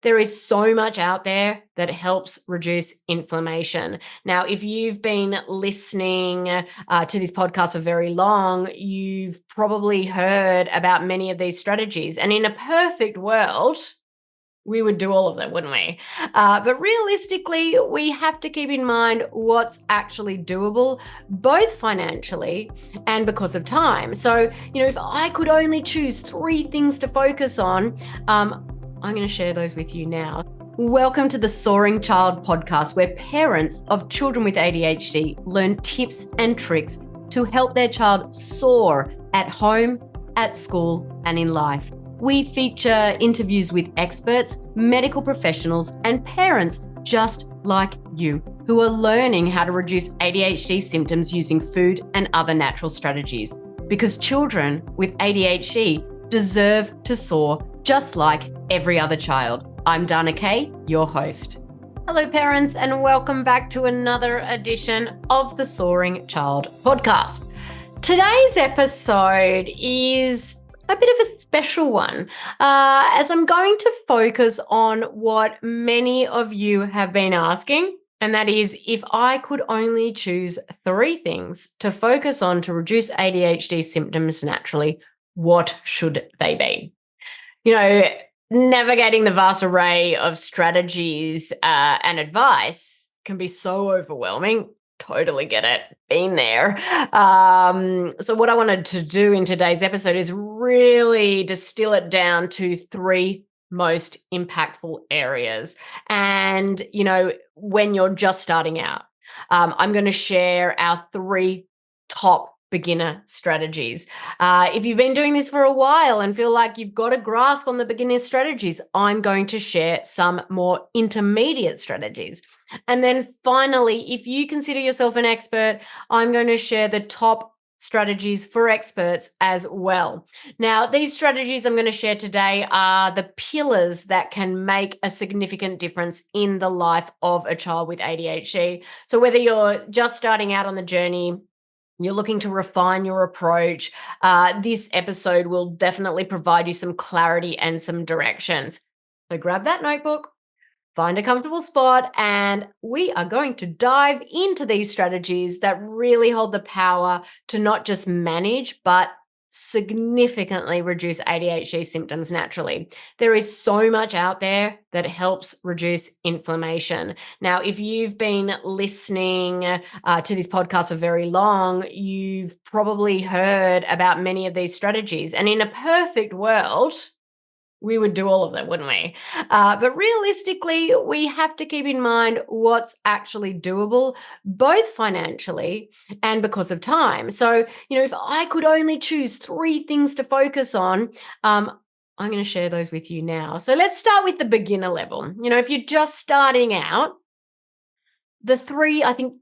There is so much out there that helps reduce inflammation. Now, if you've been listening to this podcast for very long, you've probably heard about many of these strategies. And in a perfect world, we would do all of them, wouldn't we? But realistically, we have to keep in mind what's actually doable, both financially and because of time. So, if I could only choose 3 things to focus on, I'm going to share those with you now. Welcome to the Soaring Child podcast, where parents of children with ADHD learn tips and tricks to help their child soar at home, at school, and in life. We feature interviews with experts, medical professionals, and parents just like you who are learning how to reduce ADHD symptoms using food and other natural strategies. Because children with ADHD deserve to soar just like every other child. I'm Dana Kay, your host. Hello, parents, and welcome back to another edition of the Soaring Child podcast. Today's episode is a bit of a special one, as I'm going to focus on what many of you have been asking, and that is, if I could only choose 3 things to focus on to reduce ADHD symptoms naturally, what should they be? Navigating the vast array of strategies and advice can be so overwhelming. Totally get it. Been there. So what I wanted to do in today's episode is really distill it down to 3 most impactful areas. And, when you're just starting out, I'm going to share our 3 top beginner strategies. If you've been doing this for a while and feel like you've got a grasp on the beginner strategies, I'm going to share some more intermediate strategies. And then finally, if you consider yourself an expert, I'm going to share the top strategies for experts as well. Now, these strategies I'm going to share today are the pillars that can make a significant difference in the life of a child with ADHD. So whether you're just starting out on the journey, you're looking to refine your approach, this episode will definitely provide you some clarity and some directions. So grab that notebook, find a comfortable spot, and we are going to dive into these strategies that really hold the power to not just manage, but significantly reduce ADHD symptoms naturally. There is so much out there that helps reduce inflammation. Now, if you've been listening to this podcast for very long, you've probably heard about many of these strategies. And in a perfect world, we would do all of them, wouldn't we? But realistically, we have to keep in mind what's actually doable, both financially and because of time. So, if I could only choose 3 things to focus on, I'm going to share those with you now. So let's start with the beginner level. If you're just starting out, the 3, I think,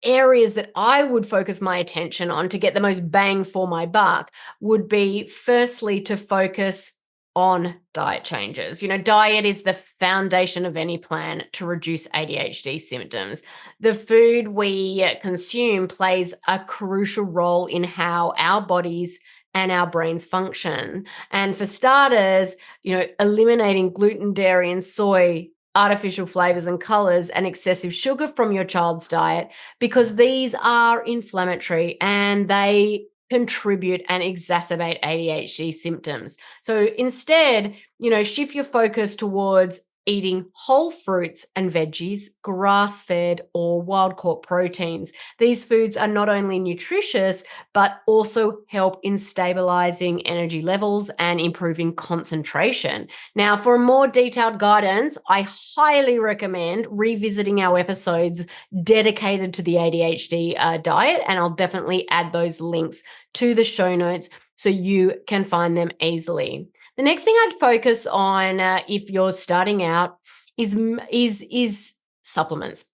areas that I would focus my attention on to get the most bang for my buck would be, firstly, to focus on diet changes. Diet is the foundation of any plan to reduce ADHD symptoms. The food we consume plays a crucial role in how our bodies and our brains function. And for starters, eliminating gluten, dairy, and soy, artificial flavors and colors, and excessive sugar from your child's diet, because these are inflammatory and they contribute and exacerbate ADHD symptoms. So instead, shift your focus towards eating whole fruits and veggies, grass-fed or wild-caught proteins. These foods are not only nutritious, but also help in stabilizing energy levels and improving concentration. Now, for more detailed guidance, I highly recommend revisiting our episodes dedicated to the ADHD diet, and I'll definitely add those links to the show notes so you can find them easily. The next thing I'd focus on if you're starting out is supplements.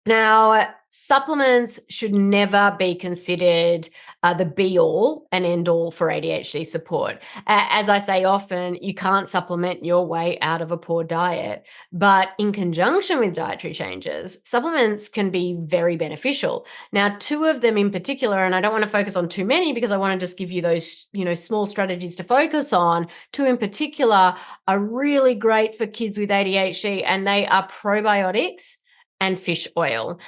Now, Supplements should never be considered the be all and end all for ADHD support. As I say often, you can't supplement your way out of a poor diet, but in conjunction with dietary changes, supplements can be very beneficial. Now, two of them in particular, and I don't want to focus on too many because I want to just give you those, small strategies to focus on. Two in particular are really great for kids with ADHD, and they are probiotics and fish oil.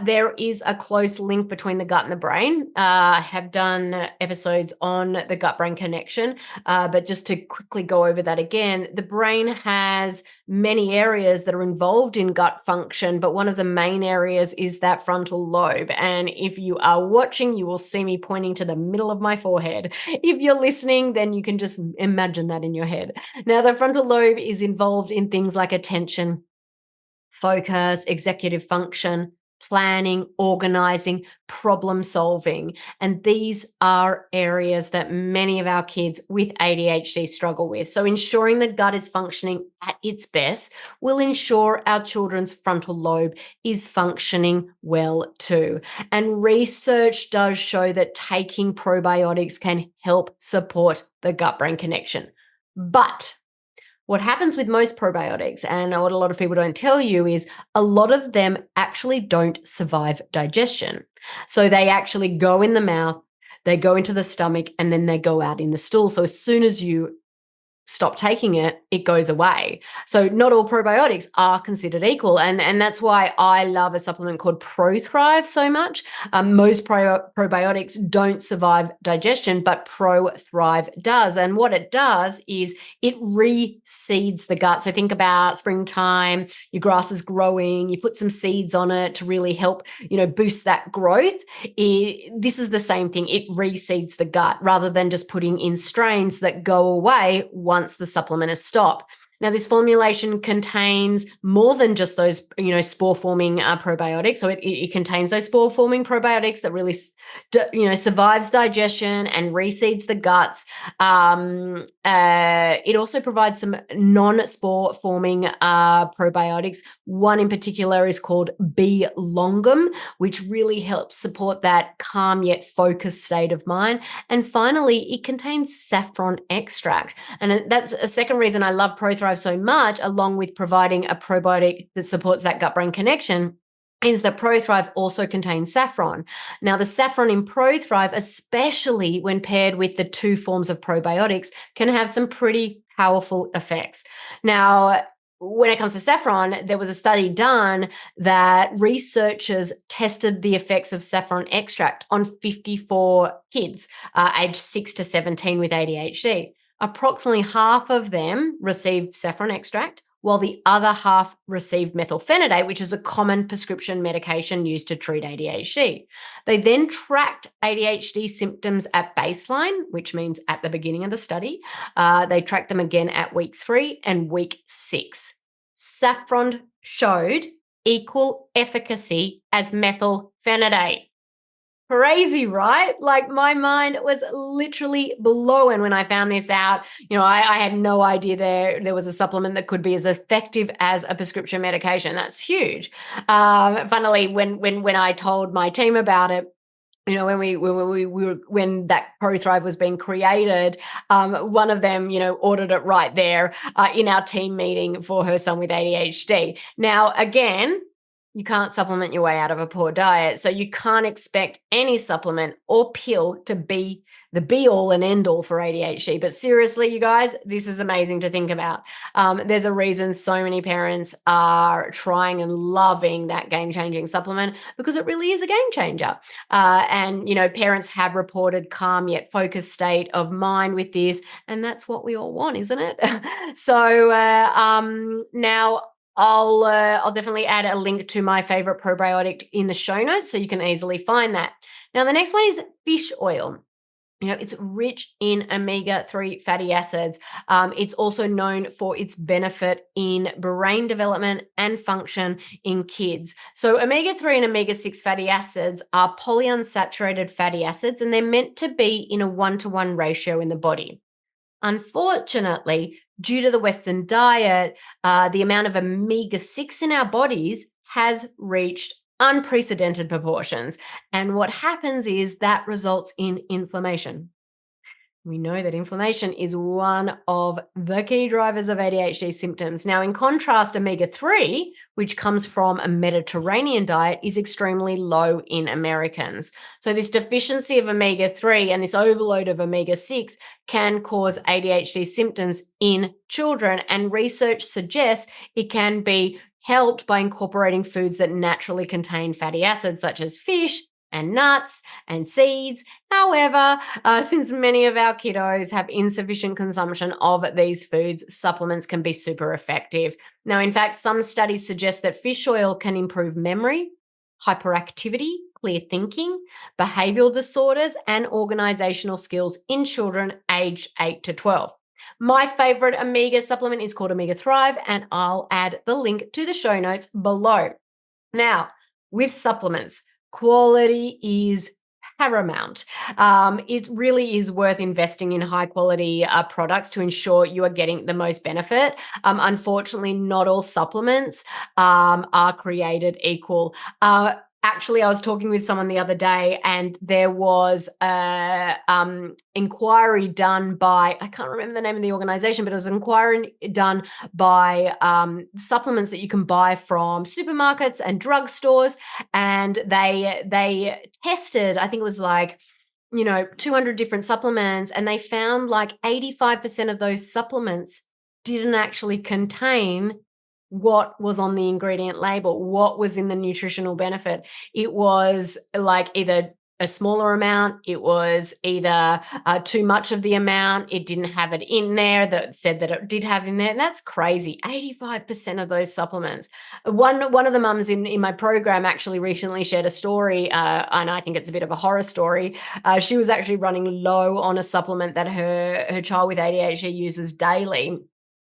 There is a close link between the gut and the brain. I have done episodes on the gut brain connection, but just to quickly go over that again, the brain has many areas that are involved in gut function, but one of the main areas is that frontal lobe. And if you are watching, you will see me pointing to the middle of my forehead. If you're listening, then you can just imagine that in your head. Now, the frontal lobe is involved in things like attention, focus, executive function, planning, organizing, problem solving. And these are areas that many of our kids with ADHD struggle with. So ensuring the gut is functioning at its best will ensure our children's frontal lobe is functioning well too. And research does show that taking probiotics can help support the gut-brain connection. But what happens with most probiotics, and what a lot of people don't tell you, is a lot of them actually don't survive digestion. So they actually go in the mouth, they go into the stomach, and then they go out in the stool. So as soon as you stop taking it, it goes away. So not all probiotics are considered equal. And that's why I love a supplement called ProThrive so much. Most probiotics don't survive digestion, but ProThrive does. And what it does is it reseeds the gut. So think about springtime, your grass is growing, you put some seeds on it to really help, boost that growth. This is the same thing. It reseeds the gut rather than just putting in strains that go away once the supplement is stopped. Now, this formulation contains more than just those, spore-forming probiotics. So it contains those spore-forming probiotics that really, survives digestion and reseeds the guts. It also provides some non-spore-forming probiotics. One in particular is called B. longum, which really helps support that calm yet focused state of mind. And finally, it contains saffron extract. And that's a second reason I love ProThrive so much, along with providing a probiotic that supports that gut-brain connection, is that ProThrive also contains saffron. Now, the saffron in ProThrive, especially when paired with the two forms of probiotics, can have some pretty powerful effects. Now, when it comes to saffron, there was a study done that researchers tested the effects of saffron extract on 54 kids aged 6 to 17 with ADHD. Approximately half of them received saffron extract, while the other half received methylphenidate, which is a common prescription medication used to treat ADHD. They then tracked ADHD symptoms at baseline, which means at the beginning of the study. They tracked them again at week 3 and week 6. Saffron showed equal efficacy as methylphenidate. Crazy, right? Like, my mind was literally blown when I found this out. I had no idea there was a supplement that could be as effective as a prescription medication. That's huge. Funnily, when I told my team about it, when that ProThrive was being created, one of them, ordered it right there in our team meeting for her son with ADHD. Now, again, you can't supplement your way out of a poor diet. So you can't expect any supplement or pill to be the be all and end all for ADHD. But seriously, you guys, this is amazing to think about. There's a reason so many parents are trying and loving that game-changing supplement, because it really is a game changer. And parents have reported calm yet focused state of mind with this. And that's what we all want, isn't it? So now, I'll definitely add a link to my favorite probiotic in the show notes so you can easily find that. Now, the next one is fish oil. It's rich in omega-3 fatty acids. It's also known for its benefit in brain development and function in kids. So omega-3 and omega-6 fatty acids are polyunsaturated fatty acids, and they're meant to be in a 1-to-1 ratio in the body. Unfortunately, due to the Western diet, the amount of omega-6 in our bodies has reached unprecedented proportions. And what happens is that results in inflammation. We know that inflammation is one of the key drivers of ADHD symptoms. Now, in contrast, omega 3, which comes from a Mediterranean diet, is extremely low in Americans. So, this deficiency of omega 3 and this overload of omega 6 can cause ADHD symptoms in children. And research suggests it can be helped by incorporating foods that naturally contain fatty acids, such as fish and nuts and seeds. However, since many of our kiddos have insufficient consumption of these foods, supplements can be super effective. Now, in fact, some studies suggest that fish oil can improve memory, hyperactivity, clear thinking, behavioral disorders, and organizational skills in children aged 8 to 12. My favorite omega supplement is called Omega Thrive, and I'll add the link to the show notes below. Now, with supplements, quality is paramount. It really is worth investing in high quality products to ensure you are getting the most benefit. Unfortunately, not all supplements are created equal. Actually, I was talking with someone the other day, and there was a inquiry done by, I can't remember the name of the organization, but it was an inquiry done by supplements that you can buy from supermarkets and drugstores. And they tested, I think it was like, 200 different supplements, and they found like 85% of those supplements didn't actually contain what was on the ingredient label, what was in the nutritional benefit. It was like either a smaller amount, it was either too much of the amount, it didn't have it in there that said that it did have in there. And that's crazy. 85% of those supplements. One of the mums in my program actually recently shared a story, and I think it's a bit of a horror story. She was actually running low on a supplement that her child with ADHD uses daily.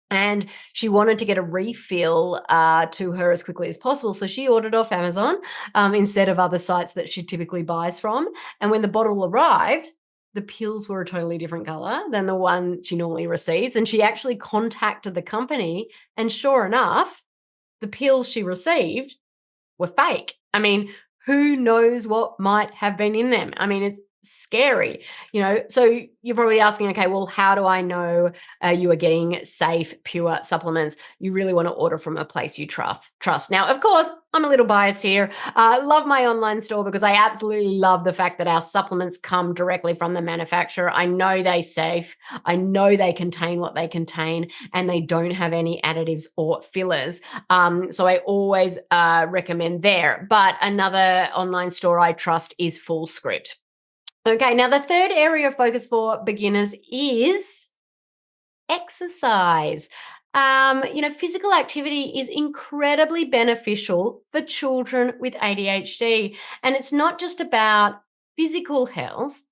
And she wanted to get a refill to her as quickly as possible. So she ordered off Amazon instead of other sites that she typically buys from. And when the bottle arrived, the pills were a totally different color than the one she normally receives. And she actually contacted the company. And sure enough, the pills she received were fake. I mean, who knows what might have been in them? I mean, it's scary, So you're probably asking, okay, well, how do I know you are getting safe, pure supplements? You really want to order from a place you trust. Now, of course, I'm a little biased here. Love my online store because I absolutely love the fact that our supplements come directly from the manufacturer. I know they're safe. I know they contain what they contain, and they don't have any additives or fillers. So I always recommend there. But another online store I trust is Full Script. Okay, now the third area of focus for beginners is exercise. Physical activity is incredibly beneficial for children with ADHD. And it's not just about physical health.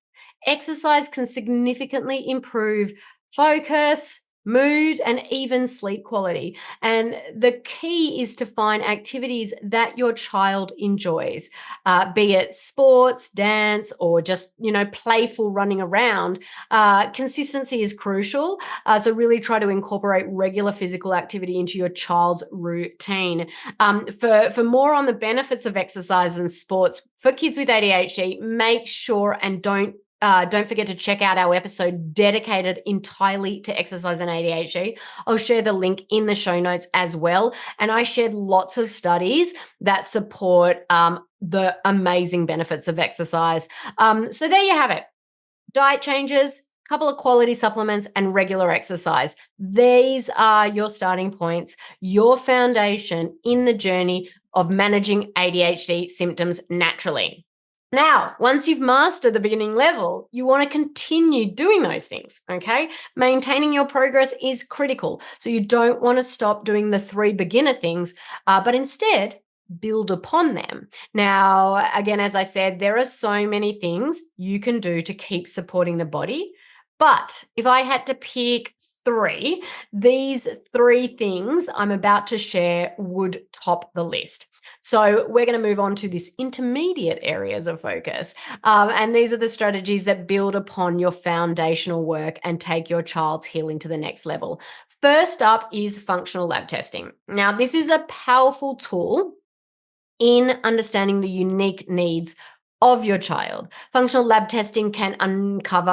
Exercise can significantly improve focus, mood, and even sleep quality. And the key is to find activities that your child enjoys, be it sports, dance, or just, playful running around. Consistency is crucial. So really try to incorporate regular physical activity into your child's routine. For more on the benefits of exercise and sports for kids with ADHD, make sure and don't forget to check out our episode dedicated entirely to exercise and ADHD. I'll share the link in the show notes as well. And I shared lots of studies that support the amazing benefits of exercise. So there you have it. Diet changes, couple of quality supplements, and regular exercise. These are your starting points, your foundation in the journey of managing ADHD symptoms naturally. Now, once you've mastered the beginning level, you want to continue doing those things, okay? Maintaining your progress is critical. So you don't want to stop doing the 3 beginner things, but instead build upon them. Now, again, as I said, there are so many things you can do to keep supporting the body. But if I had to pick 3, these 3 things I'm about to share would top the list. So we're going to move on to this intermediate areas of focus. And these are the strategies that build upon your foundational work and take your child's healing to the next level. First up is functional lab testing. Now, this is a powerful tool in understanding the unique needs of your child. Functional lab testing can uncover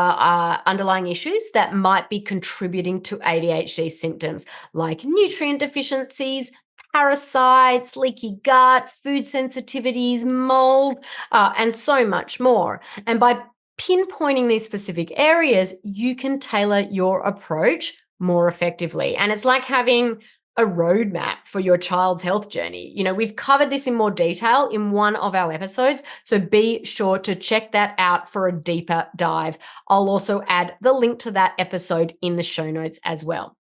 underlying issues that might be contributing to ADHD symptoms like nutrient deficiencies, parasites, leaky gut, food sensitivities, mold, and so much more. And by pinpointing these specific areas, you can tailor your approach more effectively. And it's like having a roadmap for your child's health journey. We've covered this in more detail in one of our episodes, so be sure to check that out for a deeper dive. I'll also add the link to that episode in the show notes as well.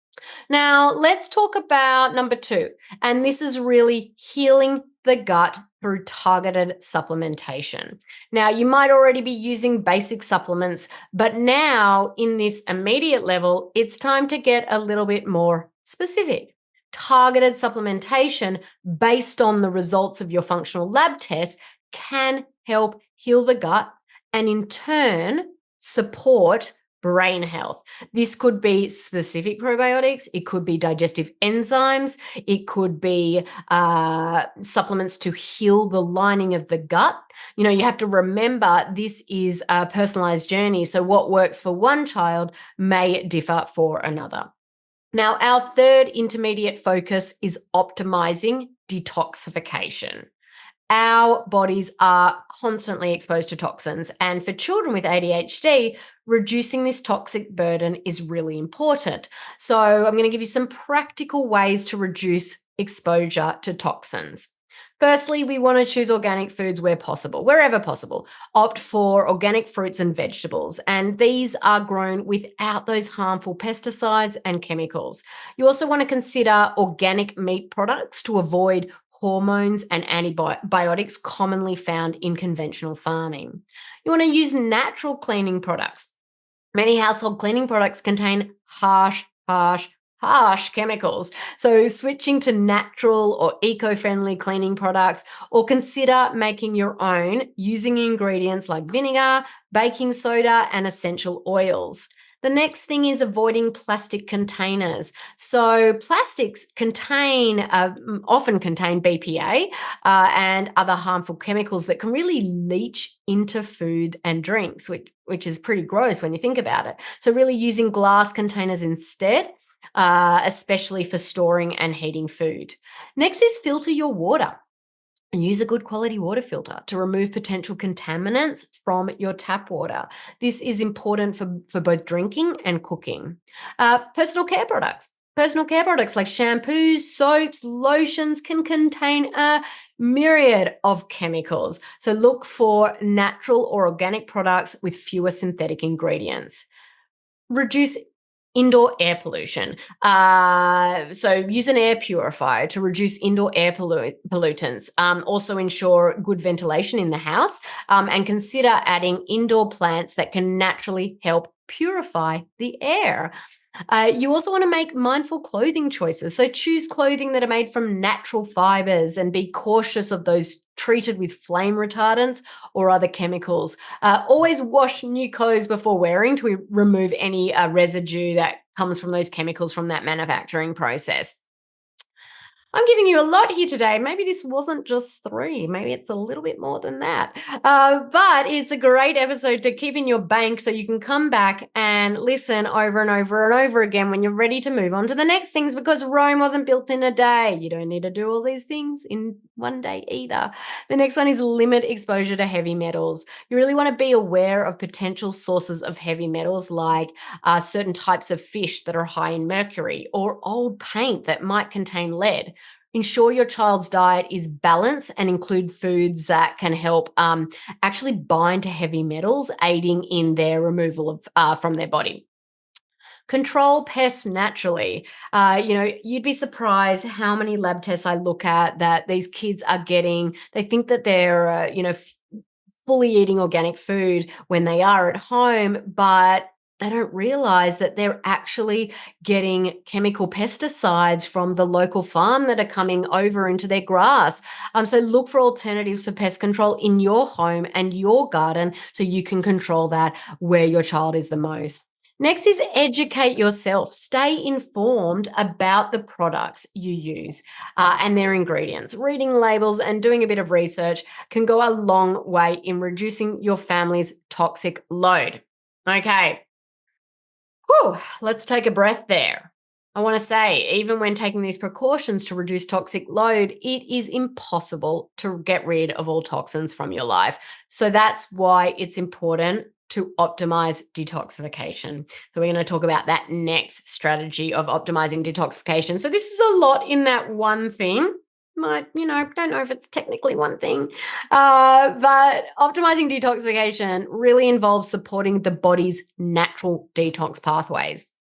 Now, let's talk about number 2, and this is really healing the gut through targeted supplementation. Now, you might already be using basic supplements, but now in this immediate level, it's time to get a little bit more specific. Targeted supplementation based on the results of your functional lab test can help heal the gut and in turn support brain health. This could be specific probiotics, it could be digestive enzymes, it could be supplements to heal the lining of the gut. You have to remember this is a personalized journey, so what works for one child may differ for another. Now, our third intermediate focus is optimizing detoxification. Our bodies are constantly exposed to toxins, and for children with ADHD, reducing this toxic burden is really important. So, I'm going to give you some practical ways to reduce exposure to toxins. Firstly, we want to choose organic foods wherever possible. Opt for organic fruits and vegetables, and these are grown without those harmful pesticides and chemicals. You also want to consider organic meat products to avoid hormones and antibiotics commonly found in conventional farming. You want to use natural cleaning products. Many household cleaning products contain harsh chemicals. So switching to natural or eco-friendly cleaning products, or consider making your own using ingredients like vinegar, baking soda, and essential oils. The next thing is avoiding plastic containers. So plastics often contain BPA and other harmful chemicals that can really leach into food and drinks, which is pretty gross when you think about it. So really using glass containers instead, especially for storing and heating food. Next is filter your water. And use a good quality water filter to remove potential contaminants from your tap water. This is important for both drinking and cooking. Personal care products. Personal care products like shampoos, soaps, lotions can contain a myriad of chemicals. So look for natural or organic products with fewer synthetic ingredients. Reduce indoor air pollution. So use an air purifier to reduce indoor air pollutants. Also ensure good ventilation in the house, and consider adding indoor plants that can naturally help purify the air. You also want to make mindful clothing choices. So choose clothing that are made from natural fibers and be cautious of those treated with flame retardants or other chemicals. Always wash new clothes before wearing to remove any residue that comes from those chemicals from that manufacturing process. I'm giving you a lot here today. Maybe this wasn't just 3. Maybe it's a little bit more than that. But it's a great episode to keep in your bank so you can come back and listen over and over and over again when you're ready to move on to the next things, because Rome wasn't built in a day. You don't need to do all these things in one day either. The next one is limit exposure to heavy metals. You really want to be aware of potential sources of heavy metals like certain types of fish that are high in mercury, or old paint that might contain lead. Ensure your child's diet is balanced and include foods that can help actually bind to heavy metals, aiding in their removal from their body. Control pests naturally. You'd be surprised how many lab tests I look at that these kids are getting. They think that they're, fully eating organic food when they are at home, but they don't realize that they're actually getting chemical pesticides from the local farm that are coming over into their grass. So look for alternatives for pest control in your home and your garden so you can control that where your child is the most. Next is educate yourself. Stay informed about the products you use and their ingredients. Reading labels and doing a bit of research can go a long way in reducing your family's toxic load. Okay, whew, let's take a breath there. I want to say, even when taking these precautions to reduce toxic load, it is impossible to get rid of all toxins from your life. So that's why it's important to optimize detoxification. So we're going to talk about that next strategy of optimizing detoxification. So this is a lot in that one thing. Don't know if it's technically one thing, but optimizing detoxification really involves supporting the body's natural detox pathways.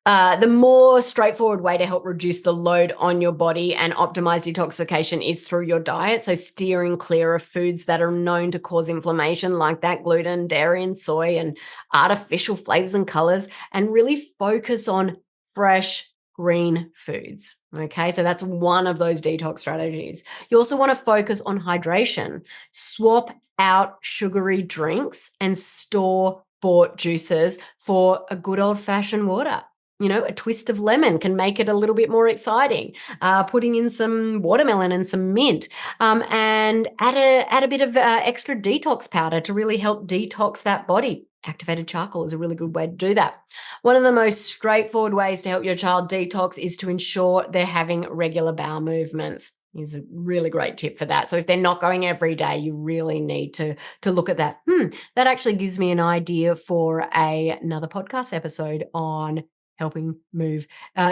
The more straightforward way to help reduce the load on your body and optimize detoxification is through your diet. So, steering clear of foods that are known to cause inflammation, like that gluten, dairy, and soy, and artificial flavors and colors, and really focus on fresh, green foods. Okay, so that's one of those detox strategies. You also want to focus on hydration. Swap out sugary drinks and store bought juices for a good old fashioned water. A twist of lemon can make it a little bit more exciting. Putting in some watermelon and some mint, and add a bit of extra detox powder to really help detox that body. Activated charcoal is a really good way to do that. One of the most straightforward ways to help your child detox is to ensure they're having regular bowel movements. Is a really great tip for that. So if they're not going every day, you really need to look at that. That actually gives me an idea for another podcast episode on helping move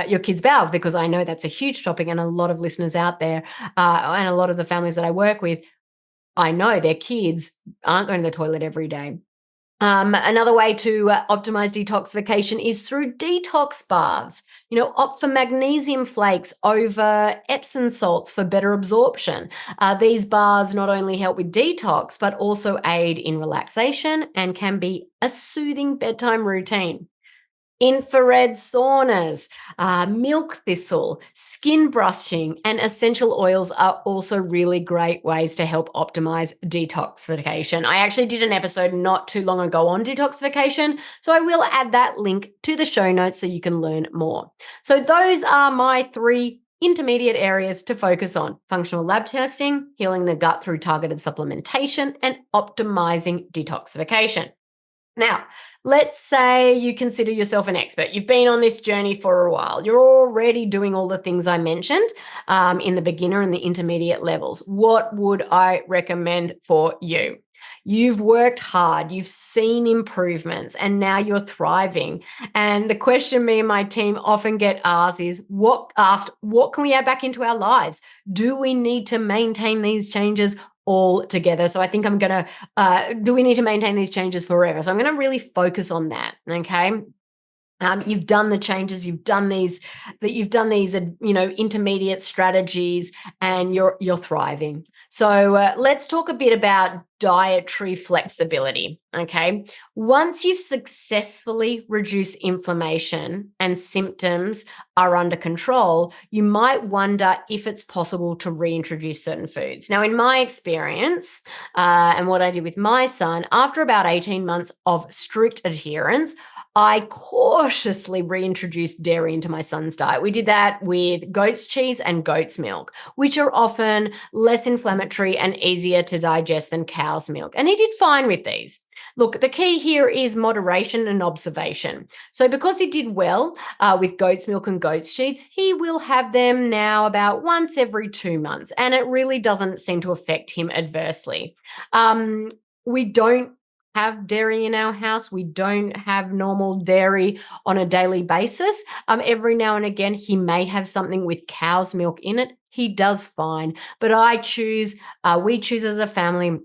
your kids' bowels, because I know that's a huge topic, and a lot of listeners out there and a lot of the families that I work with, I know their kids aren't going to the toilet every day. Another way to optimize detoxification is through detox baths. Opt for magnesium flakes over Epsom salts for better absorption. These baths not only help with detox, but also aid in relaxation and can be a soothing bedtime routine. Infrared saunas, milk thistle, skin brushing, and essential oils are also really great ways to help optimize detoxification. I actually did an episode not too long ago on detoxification, so I will add that link to the show notes so you can learn more. So those are my 3 intermediate areas to focus on: functional lab testing, healing the gut through targeted supplementation, and optimizing detoxification. Now, let's say you consider yourself an expert. You've been on this journey for a while. You're already doing all the things I mentioned in the beginner and the intermediate levels. What would I recommend for you? You've worked hard, you've seen improvements, and now you're thriving. And the question me and my team often get asked is, what can we add back into our lives? Do we need to maintain these changes all together? So I think I'm going to, do we need to maintain these changes forever? So I'm going to really focus on that. Okay. You've done the changes, you've done these, intermediate strategies, and you're thriving. So let's talk a bit about dietary flexibility. Okay, once you've successfully reduced inflammation and symptoms are under control, you might wonder if it's possible to reintroduce certain foods. Now, in my experience, and what I did with my son, after about 18 months of strict adherence, I cautiously reintroduced dairy into my son's diet. We did that with goat's cheese and goat's milk, which are often less inflammatory and easier to digest than cow's milk. And he did fine with these. Look, the key here is moderation and observation. So because he did well with goat's milk and goat's cheese, he will have them now about once every 2 months, and it really doesn't seem to affect him adversely. We don't have dairy in our house. We don't have normal dairy on a daily basis. Every now and again, he may have something with cow's milk in it. He does fine, but we choose as a family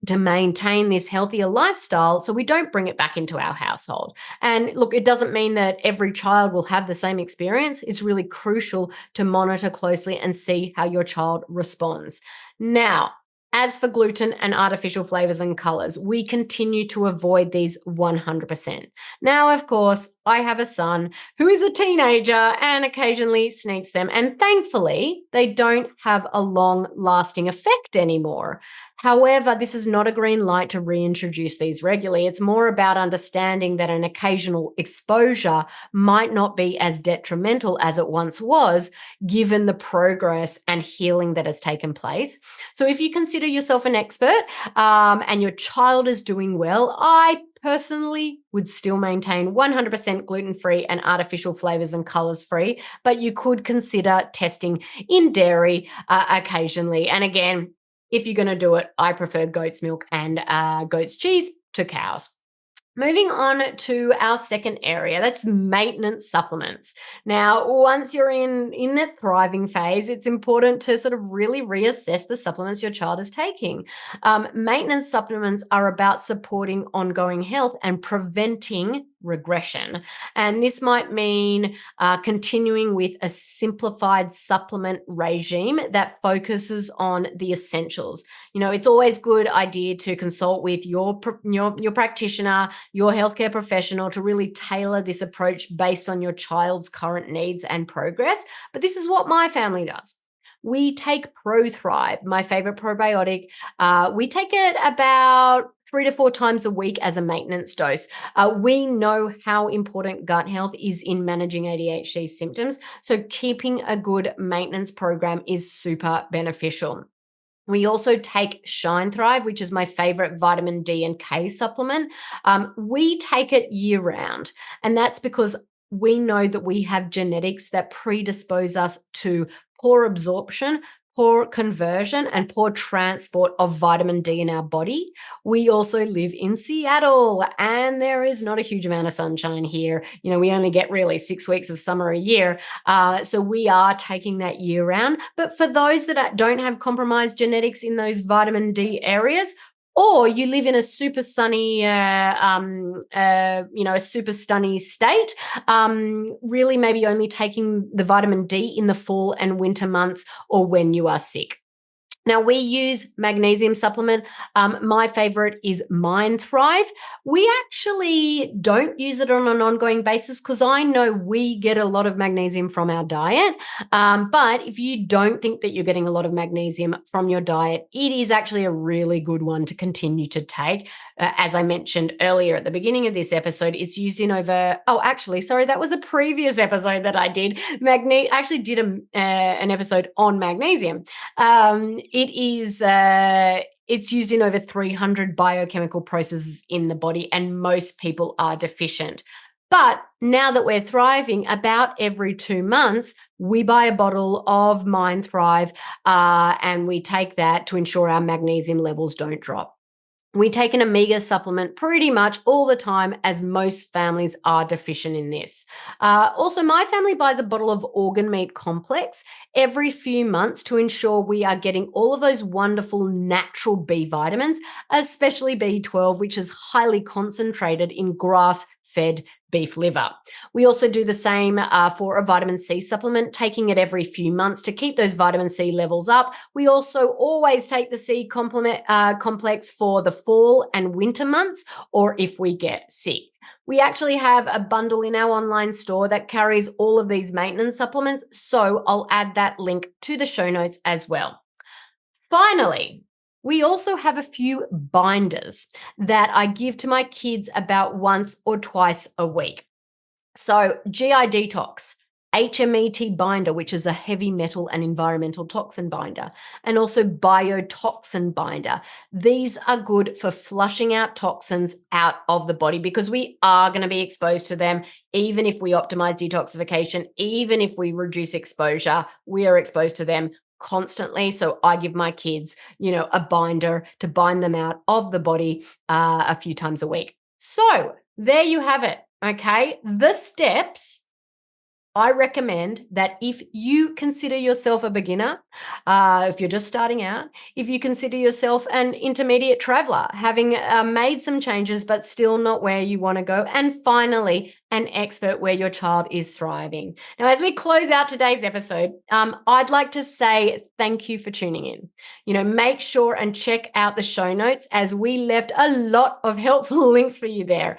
to maintain this healthier lifestyle so we don't bring it back into our household. And look, it doesn't mean that every child will have the same experience. It's really crucial to monitor closely and see how your child responds. Now, as for gluten and artificial flavors and colors, we continue to avoid these 100%. Now, of course, I have a son who is a teenager and occasionally sneaks them, and thankfully, they don't have a long-lasting effect anymore. However, this is not a green light to reintroduce these regularly. It's more about understanding that an occasional exposure might not be as detrimental as it once was, given the progress and healing that has taken place. So, if you consider yourself an expert and your child is doing well, I personally would still maintain 100% gluten-free and artificial flavors and colors free, but you could consider testing in dairy occasionally. And again, if you're going to do it, I prefer goat's milk and goat's cheese to cows. Moving on to our second area, that's maintenance supplements. Now, once you're in that thriving phase, it's important to sort of really reassess the supplements your child is taking. Maintenance supplements are about supporting ongoing health and preventing regression. And this might mean continuing with a simplified supplement regime that focuses on the essentials. It's always a good idea to consult with your practitioner, your healthcare professional, to really tailor this approach based on your child's current needs and progress. But this is what my family does. We take ProThrive, my favorite probiotic. We take it about 3 to 4 times a week as a maintenance dose. We know how important gut health is in managing ADHD symptoms, so keeping a good maintenance program is super beneficial. We also take Shine Thrive, which is my favorite vitamin D and K supplement. We take it year round, and that's because we know that we have genetics that predispose us to poor absorption, poor conversion, and poor transport of vitamin D in our body. We also live in Seattle, and there is not a huge amount of sunshine here. We only get really 6 weeks of summer a year. So we are taking that year round. But for those that don't have compromised genetics in those vitamin D areas, or you live in a super sunny, a super sunny state, really maybe only taking the vitamin D in the fall and winter months or when you are sick. Now, we use magnesium supplement. My favorite is Mind Thrive. We actually don't use it on an ongoing basis because I know we get a lot of magnesium from our diet. But if you don't think that you're getting a lot of magnesium from your diet, it is actually a really good one to continue to take. As I mentioned earlier at the beginning of this episode, it's used in over, that was a previous episode that I did. I actually did an episode on magnesium. It's used in over 300 biochemical processes in the body, and most people are deficient. But now that we're thriving, about every 2 months, we buy a bottle of Mind Thrive, and we take that to ensure our magnesium levels don't drop. We take an omega supplement pretty much all the time, as most families are deficient in this. Also, my family buys a bottle of organ meat complex every few months to ensure we are getting all of those wonderful natural B vitamins, especially B12, which is highly concentrated in grass-fed beef liver. We also do the same for a vitamin C supplement, taking it every few months to keep those vitamin C levels up. We also always take the C complex for the fall and winter months, or if we get sick. We actually have a bundle in our online store that carries all of these maintenance supplements, so I'll add that link to the show notes as well. Finally, we also have a few binders that I give to my kids about once or twice a week. So GI Detox, HMET binder, which is a heavy metal and environmental toxin binder, and also biotoxin binder. These are good for flushing out toxins out of the body because we are going to be exposed to them. Even if we optimize detoxification, even if we reduce exposure, we are exposed to them constantly. So I give my kids, a binder to bind them out of the body a few times a week. So there you have it. Okay. The steps. I recommend that if you consider yourself a beginner, if you're just starting out, if you consider yourself an intermediate traveler, having made some changes but still not where you want to go, and finally, an expert where your child is thriving. Now, as we close out today's episode, I'd like to say thank you for tuning in. Make sure and check out the show notes as we left a lot of helpful links for you there.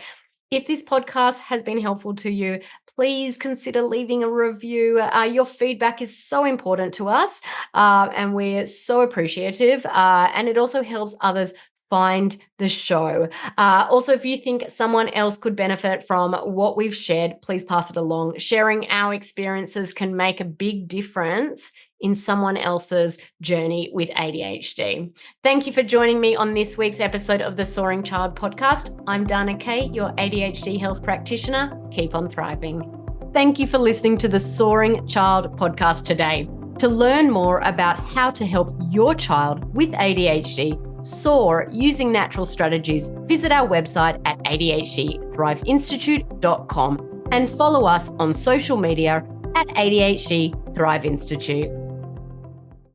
If this podcast has been helpful to you, please consider leaving a review. Your feedback is so important to us, and we're so appreciative. And it also helps others find the show. Also, if you think someone else could benefit from what we've shared, please pass it along. Sharing our experiences can make a big difference in someone else's journey with ADHD. Thank you for joining me on this week's episode of the Soaring Child podcast. I'm Dana Kay, your ADHD health practitioner. Keep on thriving. Thank you for listening to the Soaring Child podcast today. To learn more about how to help your child with ADHD soar using natural strategies, visit our website at ADHDthriveinstitute.com and follow us on social media at ADHD Thrive Institute.